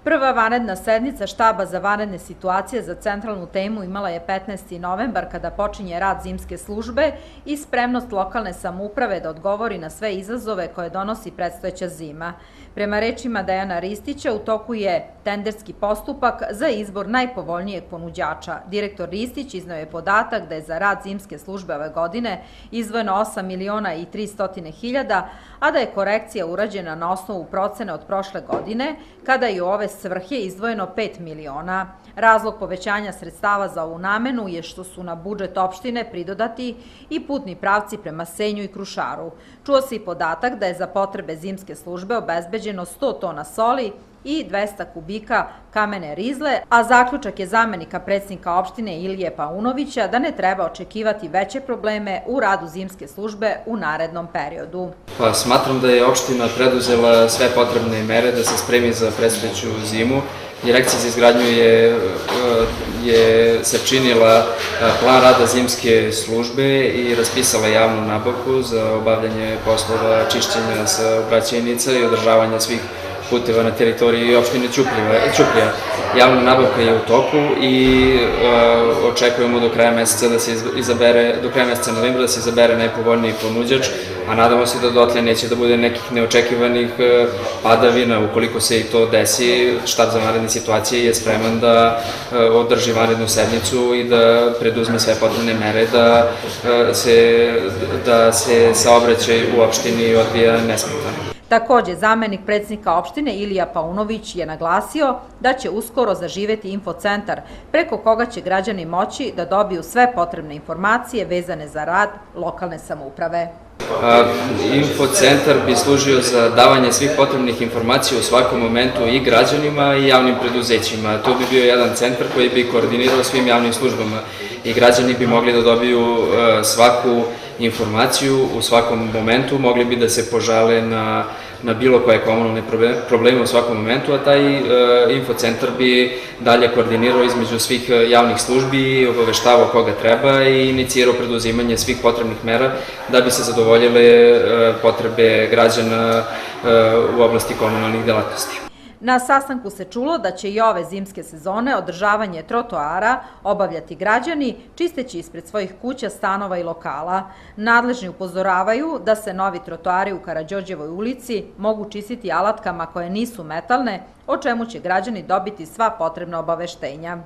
Prva vanredna sednica štaba za vanredne situacije za centralnu temu imala je 15. novembar kada počinje rad zimske službe i spremnost lokalne samouprave da odgovori na sve izazove koje donosi predstojeća zima. Prema rečima Dejana Ristića, u toku je tenderski postupak za izbor najpovoljnijeg ponuđača. Direktor Ristić izneo je podatak da je za rad zimske službe ove godine izdvojeno 8.300.000, a da je korekcija urađena na osnovu procene od prošle godine, kada je u ove svrhe izdvojeno 5 miliona. Razlog povećanja sredstava za ovu namenu je što su na budžet opštine pridodati i putni pravci prema Senju i Krušaru. Čuo se i podatak da je za potrebe zimske službe obezbeđeno 100 tona soli i 200 kubika kamene rizle, a zaključak je zamenika predsednika opštine Ilije Paunovića da ne treba očekivati veće probleme u radu zimske službe u narednom periodu. Smatram da je opština preduzela sve potrebne mere da se spremi za predstojeću zimu. Direkcija za izgradnju je sačinila plan rada zimske službe i raspisala javnu nabavku za obavljanje poslova čišćenja saobraćajnica i održavanja svih puteva na teritoriji opštine Ćuprija. Javna nabavka je u toku i očekujemo do kraja meseca novembra da se izabere najpovoljniji ponuđač, a nadamo se da dotle neće da bude nekih neočekivanih padavina. Ukoliko se i to desi, štab za vanredne situacije je spreman da održi vanrednu sednicu i da preduzme sve potrebne mere da se saobraćaj u opštini odvija nesmetano. Takođe, zamenik predsednika opštine Ilija Paunović je naglasio da će uskoro zaživeti infocentar preko koga će građani moći da dobiju sve potrebne informacije vezane za rad lokalne samouprave. Infocentar bi služio za davanje svih potrebnih informacija u svakom momentu i građanima i javnim preduzećima. To bi bio jedan centar koji bi koordinirao svim javnim službama i građani bi mogli da dobiju svaku informaciju u svakom momentu, mogli bi da se požale na bilo koje komunalne probleme u svakom momentu, a taj infocentar bi dalje koordinirao između svih javnih službi, obaveštavao koga treba i inicirao preduzimanje svih potrebnih mera da bi se zadovoljile potrebe građana u oblasti komunalnih delatnosti. Na sastanku se čulo da će i ove zimske sezone održavanje trotoara obavljati građani, čisteći ispred svojih kuća, stanova i lokala. Nadležni upozoravaju da se novi trotoari u Karađorđevoj ulici mogu čistiti alatkama koje nisu metalne, o čemu će građani dobiti sva potrebna obaveštenja.